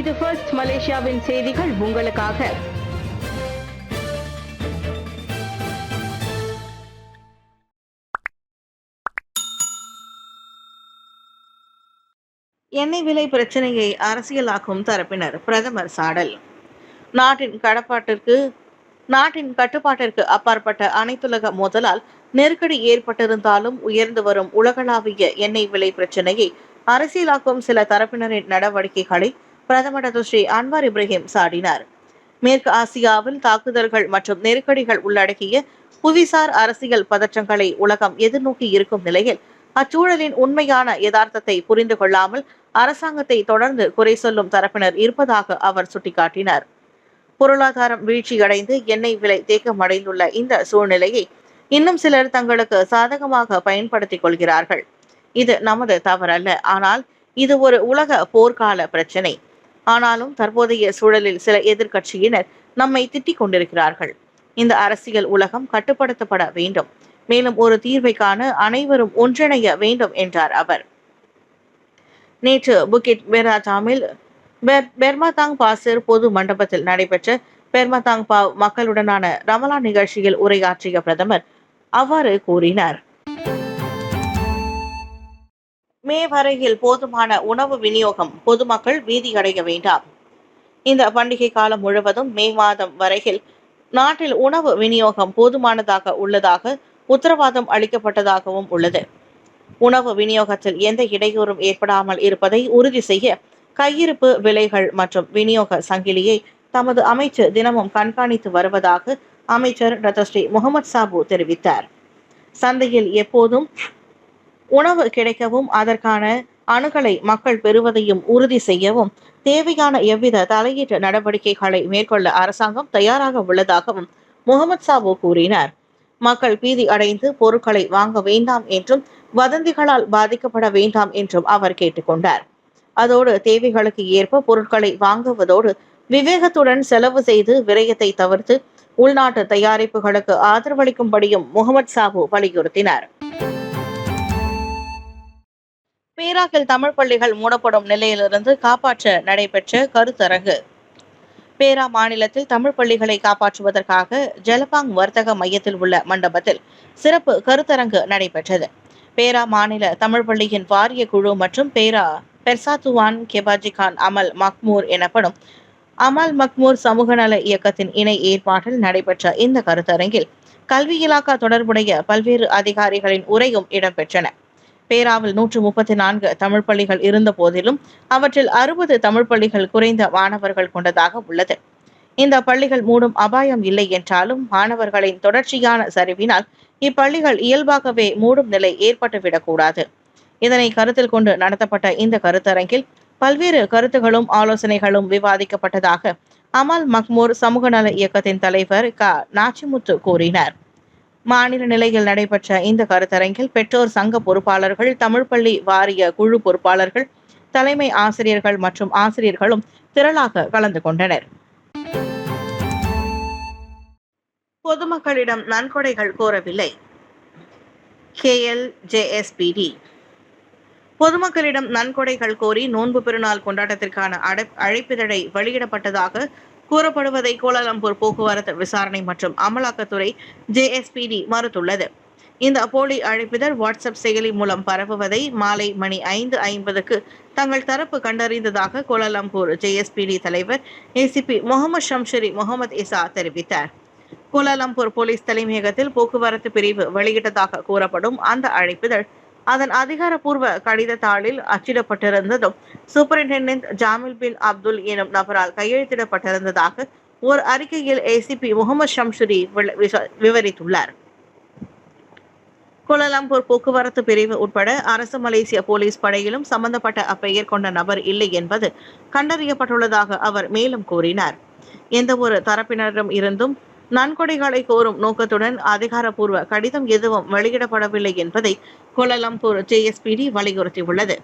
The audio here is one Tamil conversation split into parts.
இது ஃபர்ஸ்ட் மலேசியாவின் செய்திகள் உங்களுக்காக. எண்ணெய் விலை பிரச்சனையை அரசியலாக்கும் தரப்பினர் பிரதமர் சாடல். நாட்டின் கட்டுப்பாட்டிற்கு அப்பாற்பட்ட அனைத்துலக மோதலால் நெருக்கடி ஏற்பட்டிருந்தாலும் உயர்ந்து வரும் உலகளாவிய எண்ணெய் விலை பிரச்சனையை அரசியலாக்கும் சில தரப்பினரின் நடவடிக்கைகளை பிரதமர் ஸ்ரீ அன்வார் இப்ராஹிம் சாடினார். மேற்கு ஆசியாவில் தாக்குதல்கள் மற்றும் நெருக்கடிகள் உள்ளடக்கிய புவிசார் அரசியல் பதற்றங்களை உலகம் எதிர்நோக்கி இருக்கும் நிலையில் அச்சூழலின் உண்மையான யதார்த்தத்தை புரிந்து கொள்ளாமல் அரசாங்கத்தை தொடர்ந்து குறை சொல்லும் தரப்பினர் இருப்பதாக அவர் சுட்டிக்காட்டினார். பொருளாதாரம் வீழ்ச்சியடைந்து எண்ணெய் விலை தேக்கமடைந்துள்ள இந்த சூழ்நிலையை இன்னும் சிலர் தங்களுக்கு சாதகமாக பயன்படுத்திக் கொள்கிறார்கள். இது நமது தவறல்ல, ஆனால் இது ஒரு உலக போர்க்கால பிரச்சனை. ஆனாலும் தற்போதைய சூழலில் சில எதிர்க்கட்சியினர் நம்மை திட்டிக் கொண்டிருக்கிறார்கள். இந்த அரசியல் உலகம் கட்டுப்படுத்தப்பட வேண்டும், மேலும் ஒரு தீர்வை காண அனைவரும் ஒன்றிணைய வேண்டும் என்றார் அவர். நேற்று புக்கிட் பெராஜாமில் பெர்மதாங் பாசிர் பொது மண்டபத்தில் நடைபெற்ற பெர்மதாங் பாவ் மக்களுடனான ரமலான் நிகழ்ச்சியில் உரையாற்றிய பிரதமர் அவ்வாறு கூறினார். மே வரையில் போதுமான உணவு விநியோகம், பொதுமக்கள் பீதியடைய வேண்டாம். இந்த பண்டிகை காலம் முழுவதும் மே மாதம் வரையில் நாட்டில் உணவு விநியோகம் போதுமானதாக உள்ளதாக உத்தரவாதம் அளிக்கப்பட்டதாகவும் உள்ளது. உணவு விநியோகத்தில் எந்த இடையூறும் ஏற்படாமல் இருப்பதை உறுதி செய்ய கையிருப்பு விலைகள் மற்றும் விநியோக சங்கிலியை தமது அமைச்சு தினமும் கண்காணித்து வருவதாக அமைச்சர் ரத்தஸ்ரீ முகமது சாபு தெரிவித்தார். சந்தையில் எப்போதும் உணவு கிடைக்கவும் அதற்கான அணுகலை மக்கள் பெறுவதையும் உறுதி செய்யவும் தேவையான எவ்வித தலையீட்டு நடவடிக்கைகளை மேற்கொள்ள அரசாங்கம் தயாராக உள்ளதாகவும் முகமது சாபு கூறினார். மக்கள் பீதி அடைந்து பொருட்களை வாங்க வேண்டாம் என்றும் வதந்திகளால் பாதிக்கப்பட வேண்டாம் என்றும் அவர் கேட்டுக்கொண்டார். அதோடு தேவைகளுக்கு ஏற்ப பொருட்களை வாங்குவதோடு விவேகத்துடன் செலவு செய்து விரயத்தை தவிர்த்து உள்நாட்டு தயாரிப்புகளுக்கு ஆதரவளிக்கும்படியும் முகமது சாபு வலியுறுத்தினார். பேராக்கில் தமிழ் பள்ளிகள் மூடப்படும் நிலையிலிருந்து காப்பாற்ற நடைபெற்ற கருத்தரங்கு. பேரா மாநிலத்தில் தமிழ் பள்ளிகளை காப்பாற்றுவதற்காக ஜலபாங் வர்த்தக மையத்தில் உள்ள மண்டபத்தில் சிறப்பு கருத்தரங்கு நடைபெற்றது. பேரா மாநில தமிழ் பள்ளியின் வாரிய குழு மற்றும் பேரா பெர்சாத்துவான் கெபாஜிகான் அமல் மக்மூர் எனப்படும் அமல் மக்மூர் சமூக நல இயக்கத்தின் இணை ஏற்பாட்டில் நடைபெற்ற இந்த கருத்தரங்கில் கல்வி இலாக்கா தொடர்புடைய பல்வேறு அதிகாரிகளின் உரையும் இடம்பெற்றன. பேராவில் 134 தமிழ் பள்ளிகள் இருந்த போதிலும் அவற்றில் 60 தமிழ் பள்ளிகள் குறைந்த மாணவர்கள் கொண்டதாக உள்ளது. இந்த பள்ளிகள் மூடும் அபாயம் இல்லை என்றாலும் மாணவர்களின் தொடர்ச்சியான சரிவினால் இப்பள்ளிகள் இயல்பாகவே மூடும் நிலை ஏற்பட்டுவிடக்கூடாது. இதனை கருத்தில் கொண்டு நடத்தப்பட்ட இந்த கருத்தரங்கில் பல்வேறு கருத்துகளும் ஆலோசனைகளும் விவாதிக்கப்பட்டதாக அமல் மக்மூர் சமூக நல இயக்கத்தின் தலைவர் நாச்சிமுத்து கூறினார். மாநில நிலையில் நடைபெற்ற இந்த கருத்தரங்கில் பெற்றோர் சங்க பொறுப்பாளர்கள், தமிழ் பள்ளி வாரிய குழு பொறுப்பாளர்கள், தலைமை ஆசிரியர்கள் மற்றும் ஆசிரியர்களும் திரளாக கலந்து கொண்டனர். பொதுமக்களிடம் நன்கொடைகள் கோரவில்லை. KLJSPD பொதுமக்களிடம் நன்கொடைகள் கோரி நோன்பு பெருநாள் கொண்டாட்டத்திற்கான அழைப்பிதழை வெளியிடப்பட்டதாக கூறப்படுவதை கோலாலம்பூர் போக்குவரத்து விசாரணை மற்றும் அமலாக்கத்துறை JSPD மறுத்துள்ளது. இந்த போலி அழைப்பிதழ் வாட்ஸ்அப் செயலி மூலம் பரவுவதை மாலை மணி 5:50க்கு தங்கள் தரப்பு கண்டறிந்ததாக கோலாலம்பூர் JSPD தலைவர் ACP முகமது ஷம்ஷரி முகமது இசா தெரிவித்தார். கோலாலம்பூர் போலீஸ் தலைமையகத்தில் போக்குவரத்து பிரிவு வெளியிட்டதாக கூறப்படும் அந்த அழைப்பிதழ் அதன் அதிகாரப்பூர்வ கடித தாளில் அச்சிடப்பட்டிருந்ததும் சூப்பரிண்டென்டென்ட் ஜாமில் பின் அப்துல் எனும் நபரால் கையெழுத்திடப்பட்டிருந்ததாக ஒரு அறிக்கையில் ACP முகமது ஷம்ஷரி விவரித்துள்ளார். கோலாலம்பூர் போக்குவரத்து பிரிவு உட்பட அரசு மலேசிய போலீஸ் படையிலும் சம்பந்தப்பட்ட அப்பெயர் கொண்ட நபர் இல்லை என்பது கண்டறியப்பட்டுள்ளதாக அவர் மேலும் கூறினார். எந்த ஒரு தரப்பினரிடம் இருந்தும் நன்கொடைகளை கோரும் நோக்கத்துடன் அதிகாரப்பூர்வ கடிதம் எதுவும் வெளியிடப்படவில்லை என்பதை கோலாலம்பூர் JSPD வலியுறுத்தியுள்ளது.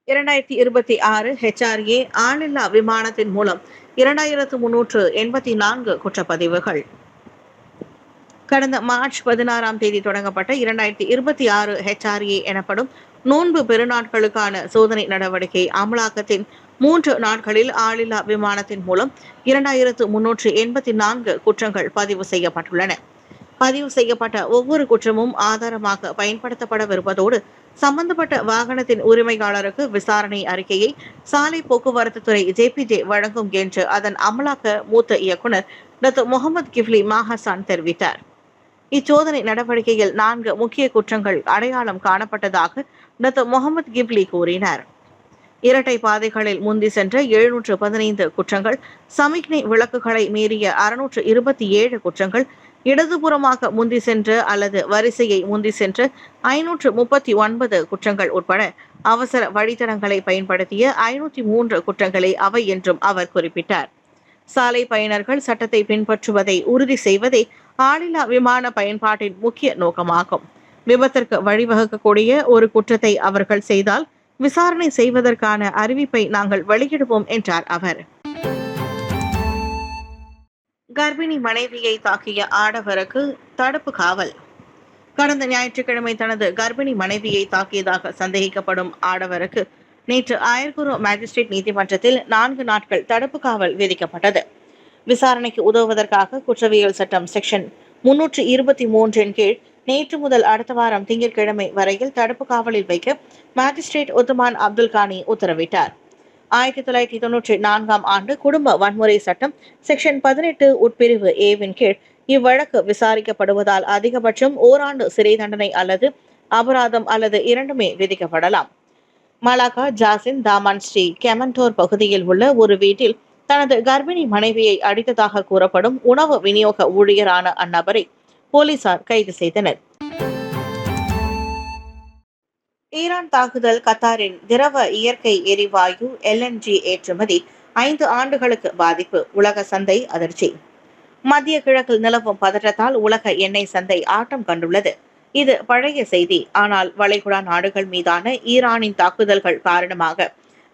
2026 HRA ஆளில்லா விமானத்தின் மூலம் 2384 குற்றப்பதிவுகள். கடந்த மார்ச் 16ஆம் தேதி தொடங்கப்பட்ட 2026 HRA எனப்படும் நோன்பு பெருநாட்களுக்கான சோதனை நடவடிக்கை அமலாக்கத்தின் 3 நாட்களில் ஆளில்லா விமானத்தின் மூலம் 2384 குற்றங்கள் பதிவு செய்யப்பட்டுள்ளன. பதிவு செய்யப்பட்ட ஒவ்வொரு குற்றமும் ஆதாரமாக பயன்படுத்தப்படவிருப்பதோடு சம்பந்தப்பட்ட வாகனத்தின் உரிமையாளருக்கு விசாரணை அறிக்கையை சாலை போக்குவரத்து துறை JPJ வழங்கும் என்று அதன் அமலாக்க மூத்த இயக்குனர் டாக்டர் முகமது கிஃப்லி மாஹசான் தெரிவித்தார். இச்சோதனை நடவடிக்கையில் 4 முக்கிய குற்றங்கள் அடையாளம் காணப்பட்டதாக டாக்டர் முகமது கிப்லி கூறினார். இரட்டை பாதைகளில் முந்தி சென்ற 715 குற்றங்கள், சமிக்ஞை விளக்குகளை மீறிய 627 குற்றங்கள், இடதுபுறமாக முந்தி சென்ற அல்லது வரிசையை முந்தி சென்ற 539 குற்றங்கள் உட்பட அவசர வழித்தடங்களை பயன்படுத்திய 503 குற்றங்களே அவை என்றும் அவர் குறிப்பிட்டார். சாலை பயனர்கள் சட்டத்தை பின்பற்றுவதை உறுதி செய்வதே ஆளில்லா விமான பயன்பாட்டின் முக்கிய நோக்கமாகும். விபத்திற்கு வழிவகுக்கக்கூடிய ஒரு குற்றத்தை அவர்கள் செய்தால் விசாரணை செய்வதற்கான அறிவிப்பை நாங்கள் வெளியிடுவோம் என்றார் அவர். கர்ப்பிணி மனைவியை தாக்கிய ஆடவருக்கு தடுப்பு காவல். கடந்த ஞாயிற்றுக்கிழமை தனது கர்ப்பிணி மனைவியை தாக்கியதாக சந்தேகிக்கப்படும் ஆடவருக்கு நேற்று ஆயர்குரு மேஜிஸ்ட்ரேட் நீதிமன்றத்தில் 4 நாட்கள் தடுப்பு காவல் விதிக்கப்பட்டது. விசாரணைக்கு உதவுவதற்காக குற்றவியல் சட்டம் செக்ஷன் 323 கீழ் நேற்று முதல் அடுத்த வாரம் திங்கட்கிழமை வரையில் தடுப்பு காவலில் வைக்க மேஜிஸ்ட்ரேட் உத்தமான் அப்துல் கானி உத்தரவிட்டார். 1994 ஆண்டு குடும்ப வன்முறை சட்டம் செக்ஷன் 18 உட்பிரிவு ஏவின் கீழ் இவ்வழக்கு விசாரிக்கப்படுவதால் அதிகபட்சம் ஓராண்டு சிறை தண்டனை அல்லது அபராதம் அல்லது இரண்டுமே விதிக்கப்படலாம். மலாக்கா ஜாசின் தாமான் ஸ்ரீ கெமன்டோர் பகுதியில் உள்ள ஒரு வீட்டில் தனது கர்ப்பிணி மனைவியை அடித்ததாக கூறப்படும் உணவு விநியோக ஊழியரான அந்நபரை போலீசார் கைது செய்தனர். ஈரான் தாக்குதல் கத்தாரின் திரவ இயற்கை எரிவாயு LNG ஏற்றுமதி 5 ஆண்டுகளுக்கு பாதிப்பு, உலக சந்தை அதிர்ச்சி. மத்திய கிழக்கில் நிலவும் பதற்றத்தால் உலக எண்ணெய் சந்தை ஆட்டம் கண்டுள்ளது. இது பழைய செய்தி. ஆனால் வளைகுடா நாடுகள் மீதான ஈரானின் தாக்குதல்கள் காரணமாக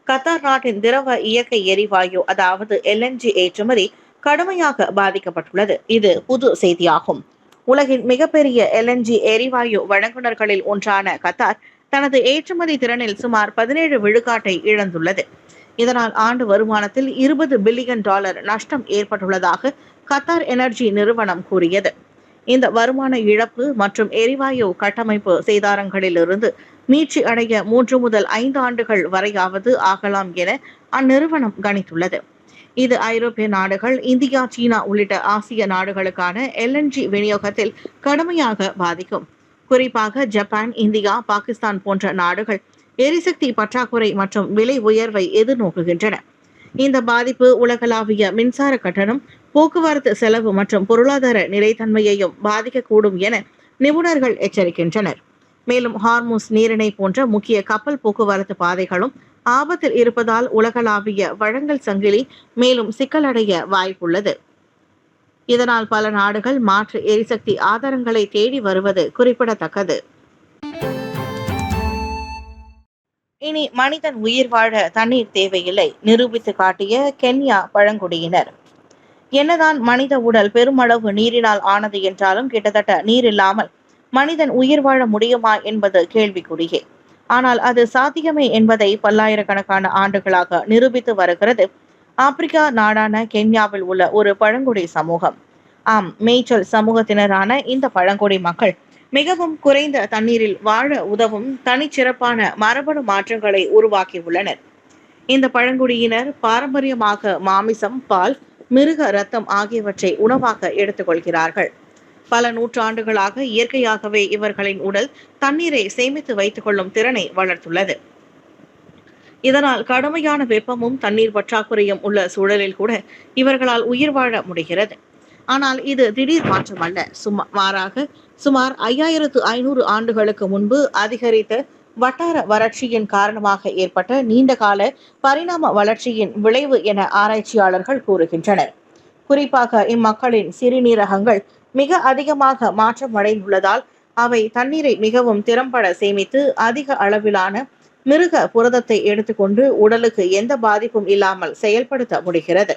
கத்தார் நாட்டின் திரவ இயற்கை எரிவாயு அதாவது LNG ஏற்றுமதி கடுமையாக பாதிக்கப்பட்டுள்ளது. இது புது செய்தியாகும். உலகின் மிகப்பெரிய LNG எரிவாயு வழங்குநர்களில் ஒன்றான கத்தார் தனது ஏற்றுமதி திறனில் சுமார் 17 விழுக்காட்டை இழந்துள்ளது. இதனால் ஆண்டு வருமானத்தில் $20 பில்லியன் நஷ்டம் ஏற்பட்டுள்ளதாக கத்தார் எனர்ஜி நிறுவனம் கூறியது. இந்த வருமான இழப்பு மற்றும் எரிவாயு கட்டமைப்பு சேதாரங்களிலிருந்து மீட்சி அடைய 3 முதல் 5 ஆண்டுகள் வரையாவது ஆகலாம் என அந்நிறுவனம் கணித்துள்ளது. இது ஐரோப்பிய நாடுகள், இந்தியா, சீனா உள்ளிட்ட ஆசிய நாடுகளுக்கான LNG விநியோகத்தில் கடுமையாக பாதிக்கும். குறிப்பாக ஜப்பான், இந்தியா, பாகிஸ்தான் போன்ற நாடுகள் எரிசக்தி பற்றாக்குறை மற்றும் விலை உயர்வை எதிர்நோக்குகின்றன. இந்த பாதிப்பு உலகளாவிய மின்சார கட்டணம், போக்குவரத்து செலவு மற்றும் பொருளாதார நிலைத்தன்மையையும் பாதிக்கக்கூடும் என நிபுணர்கள் எச்சரிக்கின்றனர். மேலும் ஹார்முஸ் நீரிணை போன்ற முக்கிய கப்பல் போக்குவரத்து பாதைகளும் ஆபத்தில் இருப்பதால் உலகளாவிய வழங்கல் சங்கிலி மேலும் சிக்கலடைய வாய்ப்புள்ளது. இதனால் பல நாடுகள் மாற்று எரிசக்தி ஆதாரங்களை தேடி வருவது குறிப்பிடத்தக்கது. இனி மனிதன் உயிர் வாழ தண்ணீர் தேவையில்லை நிரூபித்து காட்டிய கென்யா பழங்குடியினர். என்னதான் மனித உடல் பெருமளவு நீரினால் ஆனது என்றாலும் கிட்டத்தட்ட நீர் இல்லாமல் மனிதன் உயிர் வாழ முடியுமா என்பது கேள்விக்குறியே. ஆனால் அது சாத்தியமே என்பதை பல்லாயிரக்கணக்கான ஆண்டுகளாக நிரூபித்து வருகிறது ஆப்பிரிக்கா நாடான கென்யாவில் உள்ள ஒரு பழங்குடி சமூகம். ஆம், மேய்ச்சல் சமூகத்தினரான இந்த பழங்குடி மக்கள் மிகவும் குறைந்த தண்ணீரில் வாழ உதவும் தனிச்சிறப்பான மரபணு மாற்றங்களை உருவாக்கியுள்ளனர். இந்த பழங்குடியினர் பாரம்பரியமாக மாமிசம், பால், மிருக ரத்தம் ஆகியவற்றை உணவாக எடுத்துக்கொள்கிறார்கள். பல நூற்றாண்டுகளாக இயற்கையாகவே இவர்களின் உடல் தண்ணீரை சேமித்து வைத்துக் கொள்ளும் திறனை வளர்த்துள்ளது. இதனால் கடுமையான வெப்பமும் தண்ணீர் பற்றாக்குறையும் உள்ள சூழலில் கூட இவர்களால் உயிர் வாழ முடிகிறது. ஆனால் இது திடீர் மாற்றம் அல்ல. மாறாக சுமார் 5500 ஆண்டுகளுக்கு முன்பு அதிகரித்த வட்டார வறட்சியின் காரணமாக ஏற்பட்ட நீண்டகால பரிணாம வளர்ச்சியின் விளைவு என ஆராய்ச்சியாளர்கள் கூறுகின்றனர். குறிப்பாக இம்மக்களின் சிறுநீரகங்கள் மிக அதிகமாக மாற்றமடைந்துள்ளதால் அவை தண்ணீரை மிகவும் திறம்பட சேமித்து அதிக அளவிலான மிருக புரதத்தை எடுத்துக்கொண்டு உடலுக்கு எந்த பாதிப்பும் இல்லாமல் செயல்படுத்த முடிகிறது.